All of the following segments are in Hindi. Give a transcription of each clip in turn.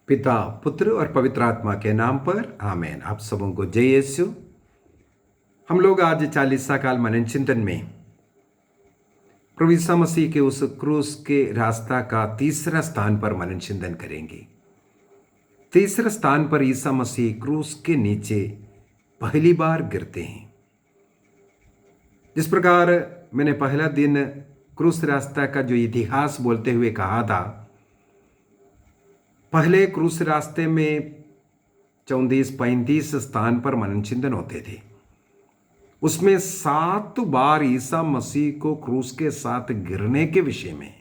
पिता, पुत्र और पवित्र आत्मा के नाम पर आमेन। आप सबों को जय यीशु। हम लोग आज 40 काल मनन चिंतन में प्रभु यीशु मसीह के उस क्रूस के रास्ता का तीसरा स्थान पर मनन चिंतन करेंगे। तीसरे स्थान पर ईसा मसीह क्रूस के नीचे पहली बार गिरते हैं। जिस प्रकार मैंने पहला दिन क्रूस रास्ता का जो इतिहास बोलते हुए कहा था, पहले क्रूस रास्ते में 34-35 स्थान पर मनन चिंतन होते थे। उसमें 7 बार ईसा मसीह को क्रूस के साथ गिरने के विषय में,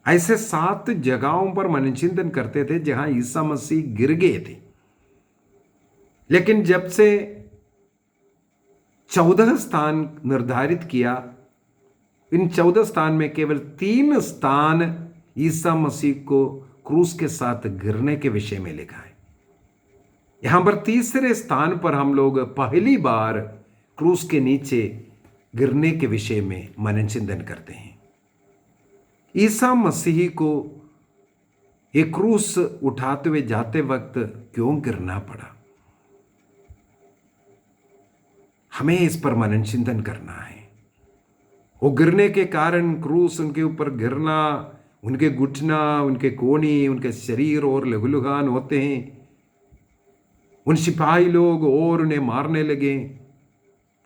ऐसे 7 जगहों पर मनन चिंतन करते थे जहां ईसा मसीह गिर गए थे। लेकिन जब से 14 स्थान निर्धारित किया, इन 14 स्थान में केवल 3 स्थान ईसा मसीह को क्रूस के साथ गिरने के विषय में लिखा है। यहां पर तीसरे स्थान पर हम लोग पहली बार क्रूस के नीचे गिरने के विषय में मनन चिंतन करते हैं। ईसा मसीह को एक क्रूस उठाते हुए जाते वक्त क्यों गिरना पड़ा, हमें इस पर मनन चिंतन करना है। वो गिरने के कारण, क्रूस उनके ऊपर गिरना, उनके घुटना, उनके कोहनी, उनके शरीर और लहूलुहान होते हैं। उन सिपाही लोग और उन्हें मारने लगे,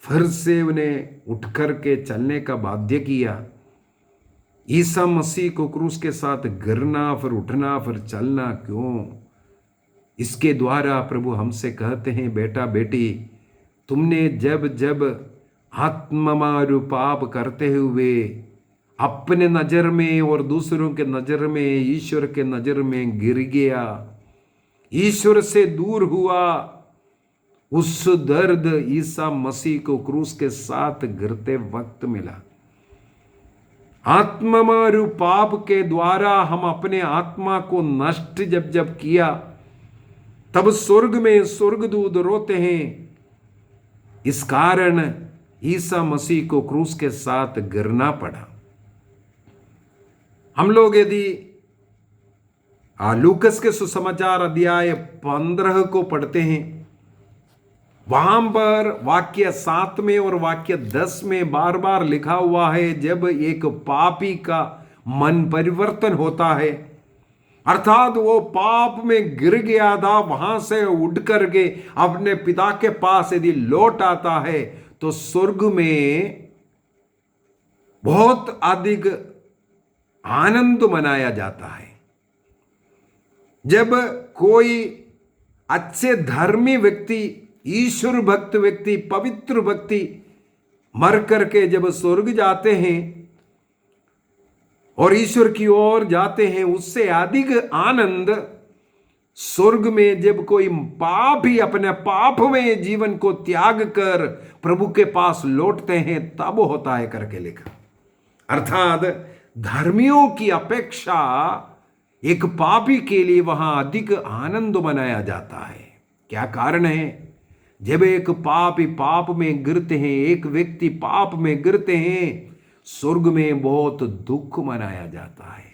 फिर से उन्हें उठ कर के चलने का बाध्य किया। ईसा मसीह को क्रूस के साथ गिरना, फिर उठना, फिर चलना क्यों? इसके द्वारा प्रभु हमसे कहते हैं, बेटा बेटी, तुमने जब जब आत्ममारू पाप करते हुए अपने नजर में और दूसरों के नजर में, ईश्वर के नजर में गिर गया, ईश्वर से दूर हुआ, उस दर्द ईसा मसीह को क्रूस के साथ गिरते वक्त मिला। आत्ममारू पाप के द्वारा हम अपने आत्मा को नष्ट जब जब किया, तब स्वर्ग में स्वर्गदूत रोते हैं। इस कारण ईसा मसीह को क्रूस के साथ गिरना पड़ा। हम लोग यदि लूकस के सुसमाचार अध्याय 15 को पढ़ते हैं, वहां पर वाक्य 7 में और वाक्य 10 में बार बार लिखा हुआ है, जब एक पापी का मन परिवर्तन होता है, अर्थात वो पाप में गिर गया था, वहां से उठ करके अपने पिता के पास यदि लौट आता है, तो स्वर्ग में बहुत अधिक आनंद मनाया जाता है। जब कोई अच्छे धर्मी व्यक्ति, ईश्वर भक्त व्यक्ति, पवित्र व्यक्ति मर करके जब स्वर्ग जाते हैं और ईश्वर की ओर जाते हैं, उससे अधिक आनंद स्वर्ग में जब कोई पापी अपने पाप में जीवन को त्याग कर प्रभु के पास लौटते हैं, तब होता है करके लिखा। अर्थात धर्मियों की अपेक्षा एक पापी के लिए वहां अधिक आनंद मनाया जाता है। क्या कारण है? जब एक पापी पाप में गिरते हैं, एक व्यक्ति पाप में गिरते हैं, स्वर्ग में बहुत दुख मनाया जाता है।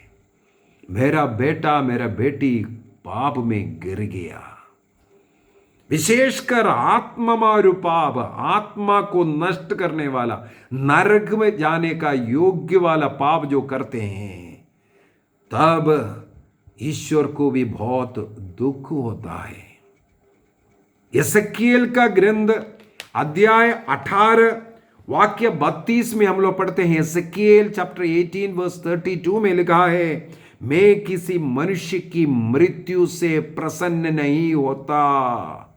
मेरा बेटा, मेरा बेटी पाप में गिर गया। विशेषकर आत्ममारू पाप, आत्मा को नष्ट करने वाला, नरक में जाने का योग्य वाला पाप जो करते हैं, तब ईश्वर को भी बहुत दुख होता है। यसेकिएल का ग्रंथ अध्याय 18 वाक्य 32 में हम लोग पढ़ते हैं। यसेकिएल चैप्टर 18 वर्स 32 में लिखा है, मैं किसी मनुष्य की मृत्यु से प्रसन्न नहीं होता।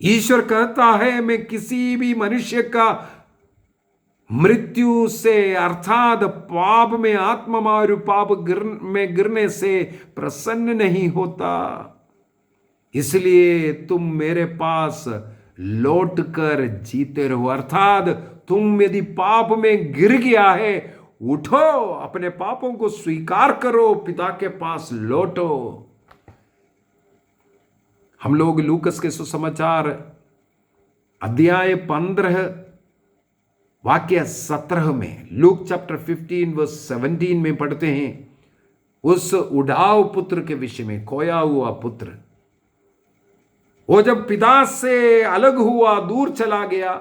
ईश्वर कहता है, मैं किसी भी मनुष्य का मृत्यु से, अर्थात पाप में, आत्ममारू पाप में गिरने से प्रसन्न नहीं होता। इसलिए तुम मेरे पास लौट कर जीते रहो। अर्थात तुम यदि पाप में गिर गया है, उठो, अपने पापों को स्वीकार करो, पिता के पास लौटो। हम लोग लूकस के सुसमाचार अध्याय 15 वाक्य 17 में, लूक चैप्टर 15 वर्स 17 में पढ़ते हैं, उस उड़ाऊ पुत्र के विषय में, खोया हुआ पुत्र, वो जब पिता से अलग हुआ, दूर चला गया,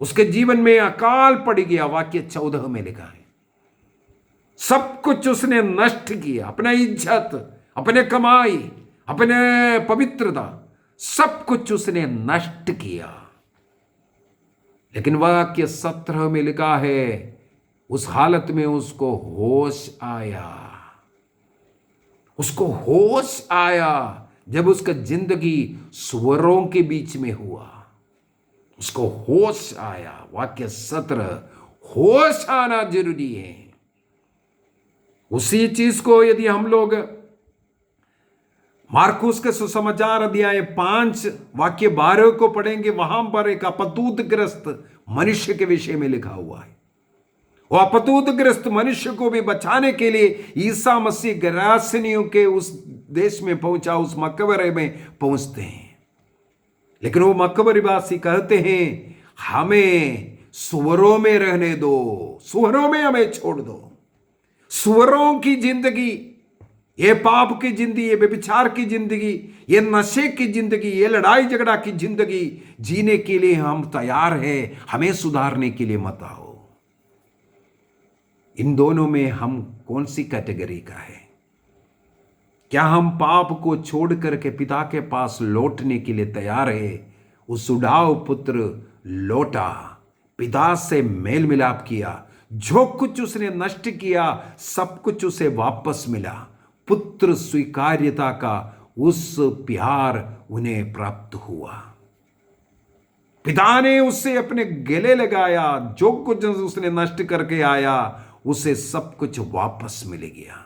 उसके जीवन में अकाल पड़ गया। वाक्य 14 में लिखा है, सब कुछ उसने नष्ट किया, अपना इज्जत, अपने कमाई, अपने पवित्रता, सब कुछ उसने नष्ट किया। लेकिन वाक्य 17 में लिखा है, उस हालत में उसको होश आया। उसको होश आया जब उसका जिंदगी सुअरों के बीच में हुआ, उसको होश आया। वाक्य 17, होश आना जरूरी है। उसी चीज को यदि हम लोग मार्कुस के सुसमाचार अध्याय 5 वाक्य 12 को पढ़ेंगे, वहां पर एक अपतूतग्रस्त मनुष्य के विषय में लिखा हुआ है। वो अपतूतग्रस्त मनुष्य को भी बचाने के लिए ईसा मसीह गरासनियों के उस देश में पहुंचा, उस मकबरे में पहुंचते हैं। लेकिन वो मकबरीवासी कहते हैं, हमें सुअरों में रहने दो, सुअरों में हमें छोड़ दो। सुअरों की जिंदगी, ये पाप की जिंदगी, ये व्यभिचार की जिंदगी, ये नशे की जिंदगी, ये लड़ाई झगड़ा की जिंदगी जीने के लिए हम तैयार हैं, हमें सुधारने के लिए मत आओ। इन दोनों में हम कौन सी कैटेगरी का है? क्या हम पाप को छोड़ करके पिता के पास लौटने के लिए तैयार है? उस उड़ाऊ पुत्र लौटा, पिता से मेल मिलाप किया, जो कुछ उसने नष्ट किया सब कुछ उसे वापस मिला। पुत्र स्वीकार्यता का उस प्यार उन्हें प्राप्त हुआ। पिता ने उससे अपने गले लगाया, जो कुछ उसने नष्ट करके आया उसे सब कुछ वापस मिल गया।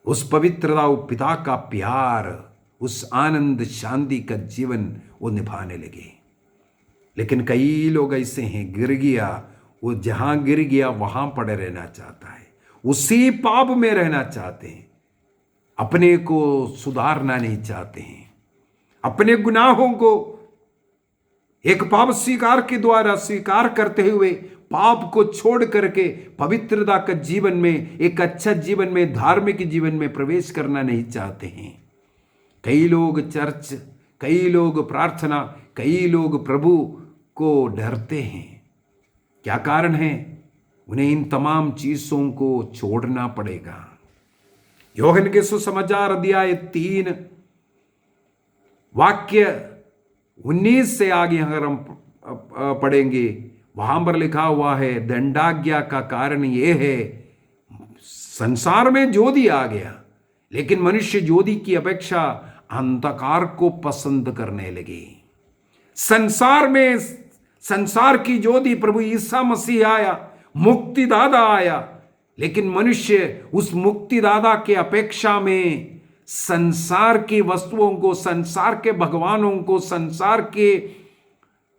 उस पवित्रता, पिता का प्यार, उस आनंद शांति का जीवन वो निभाने लगे। लेकिन कई लोग ऐसे हैं, गिर गया, वो जहां गिर गया वहां पड़े रहना चाहता है, उसी पाप में रहना चाहते हैं, अपने को सुधारना नहीं चाहते हैं, अपने गुनाहों को एक पाप स्वीकार के द्वारा स्वीकार करते हुए पाप को छोड़ करके पवित्रता का जीवन में, एक अच्छा जीवन में, धार्मिक जीवन में प्रवेश करना नहीं चाहते हैं। कई लोग चर्च, कई लोग प्रार्थना, कई लोग प्रभु को डरते हैं। क्या कारण है? उन्हें इन तमाम चीजों को छोड़ना पड़ेगा। योहन के सुसमाचार अध्याय 3 वाक्य 19 से आगे अगर हम पढ़ेंगे, वहां पर लिखा हुआ है, दंडाज्ञा का कारण यह है, संसार में ज्योति आ गया, लेकिन मनुष्य ज्योति की अपेक्षा अंधकार को पसंद करने लगे। संसार में, संसार की ज्योति प्रभु ईसा मसीह आया, मुक्तिदाता आया, लेकिन मनुष्य उस मुक्तिदाता के अपेक्षा में संसार की वस्तुओं को, संसार के भगवानों को, संसार के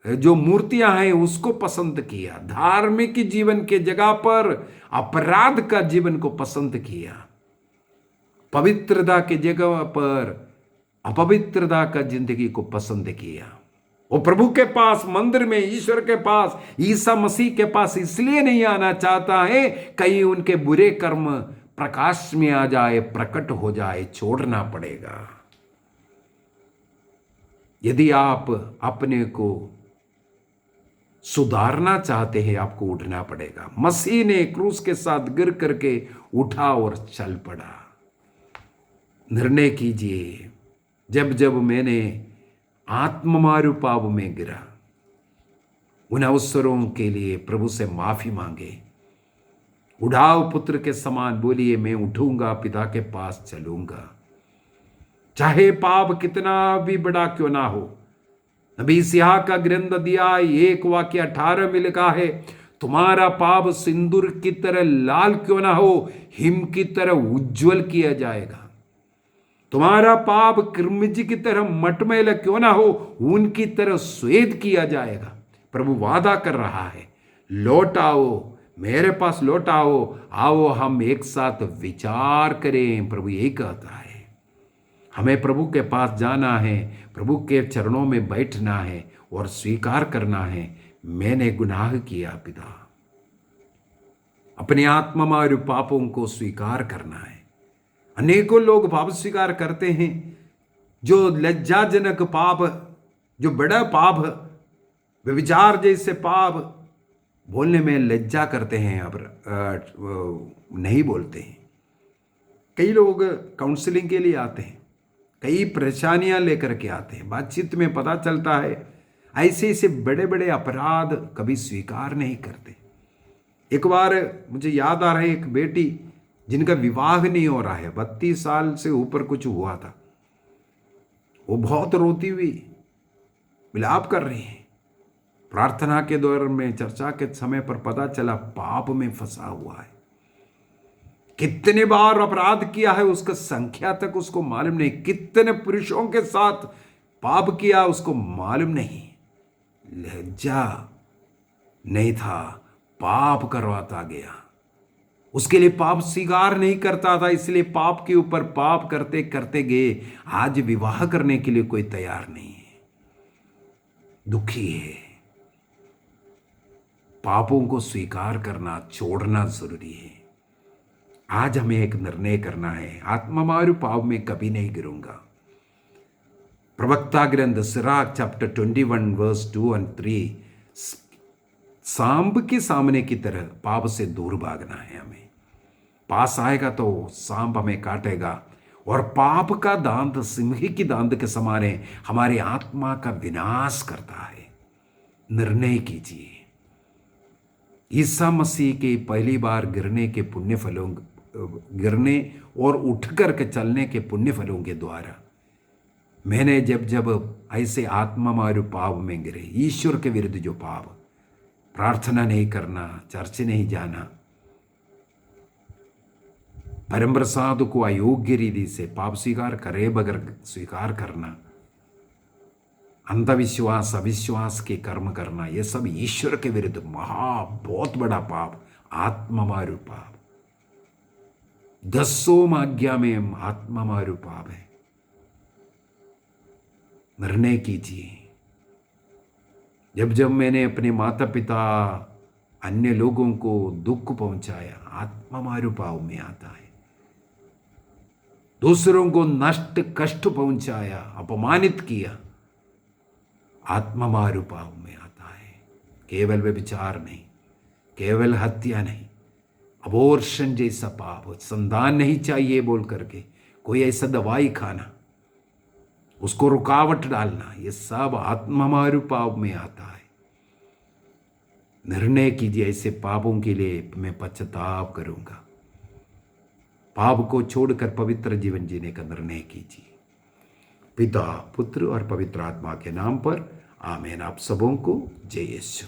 जो मूर्तियां हैं उसको पसंद किया। धार्मिक जीवन के जगह पर अपराध का जीवन को पसंद किया। पवित्रता के जगह पर अपवित्रता का जिंदगी को पसंद किया। वो प्रभु के पास, मंदिर में, ईश्वर के पास, ईसा मसीह के पास इसलिए नहीं आना चाहता है कहीं उनके बुरे कर्म प्रकाश में आ जाए, प्रकट हो जाए, छोड़ना पड़ेगा। यदि आप अपने को सुधारना चाहते हैं, आपको उठना पड़ेगा। मसीह ने क्रूस के साथ गिर करके उठा और चल पड़ा। निर्णय कीजिए, जब जब मैंने आत्ममारू पाप में गिरा, उन अवसरों के लिए प्रभु से माफी मांगे। उड़ाऊ पुत्र के समान बोलिए, मैं उठूंगा, पिता के पास चलूंगा, चाहे पाप कितना भी बड़ा क्यों ना हो। नबी सिहा का ग्रंथ अध्याय 1 वाक्य 18 में लिखा है, तुम्हारा पाप सिंदूर की तरह लाल क्यों ना हो, हिम की तरह उज्जवल किया जाएगा। तुम्हारा पाप किरमिजी की तरह मटमैला क्यों ना हो, उनकी तरह श्वेत किया जाएगा। प्रभु वादा कर रहा है, लौट आओ, मेरे पास लौट आओ, आओ हम एक साथ विचार करें। प्रभु यही कहता है, हमें प्रभु के पास जाना है, प्रभु के चरणों में बैठना है और स्वीकार करना है, मैंने गुनाह किया पिता, अपने आत्मा पापों को स्वीकार करना है। अनेकों लोग पाप स्वीकार करते हैं, जो लज्जाजनक पाप, जो बड़ा पाप, व्यभिचार जैसे पाप बोलने में लज्जा करते हैं, अब नहीं बोलते हैं। कई लोग काउंसलिंग के लिए आते हैं, कई परेशानियां लेकर के आते हैं, बातचीत में पता चलता है ऐसे ऐसे बड़े बड़े अपराध कभी स्वीकार नहीं करते। एक बार मुझे याद आ रहा है, एक बेटी जिनका विवाह नहीं हो रहा है, 32 साल से ऊपर कुछ हुआ था, वो बहुत रोती हुई विलाप कर रही है। प्रार्थना के दौरान में, चर्चा के समय पर पता चला पाप में फंसा हुआ है। कितने बार अपराध किया है उसका संख्या तक उसको मालूम नहीं, कितने पुरुषों के साथ पाप किया उसको मालूम नहीं। लज्जा नहीं था, पाप करवाता गया। उसके लिए पाप स्वीकार नहीं करता था, इसलिए पाप के ऊपर पाप करते करते गए। आज विवाह करने के लिए कोई तैयार नहीं है, दुखी है। पापों को स्वीकार करना, छोड़ना जरूरी है। आज हमें एक निर्णय करना है, आत्मामारू पाप में कभी नहीं गिरूंगा। प्रवक्ता ग्रंथ सिराक चैप्टर 21 वर्स 2 और 3, सांप के सामने की तरह पाप से दूर भागना है। हमें पास आएगा तो सांप हमें काटेगा, और पाप का दांत सिंह की दांत के समान है, हमारी आत्मा का विनाश करता है। निर्णय कीजिए। ईसा मसीह के पहली बार गिरने के पुण्य फलों, गिरने और उठ करके चलने के पुण्य फलों के द्वारा मैंने जब जब ऐसे आत्मामारू पाप में गिरे, ईश्वर के विरुद्ध जो पाप, प्रार्थना नहीं करना, चर्च नहीं जाना, परम प्रसाद को अयोग्य रीति से पाप स्वीकार करे बगैर स्वीकार करना, अंधविश्वास, अविश्वास के कर्म करना, ये सब ईश्वर के विरुद्ध बहुत बड़ा पाप, आत्मामारू पाप। 10 आज्ञा में आत्मामारू पाप है। निर्णय कीजिए। जब जब मैंने अपने माता पिता, अन्य लोगों को दुख पहुंचाया, आत्मामारू पाप में आता है। दूसरों को नष्ट कष्ट पहुंचाया, अपमानित किया, आत्मामारू पाप में आता है। केवल व्यभिचार नहीं, केवल हत्या नहीं, अबॉर्शन जैसा पाप, संतान नहीं चाहिए बोल करके कोई ऐसा दवाई खाना, उसको रुकावट डालना, ये सब आत्मामारू पाप में आता है। निर्णय कीजिए, ऐसे पापों के लिए मैं पश्चाताप करूंगा। पाप को छोड़कर पवित्र जीवन जीने का निर्णय कीजिए। पिता, पुत्र और पवित्र आत्मा के नाम पर आमीन। आप सबों को जय यीशु।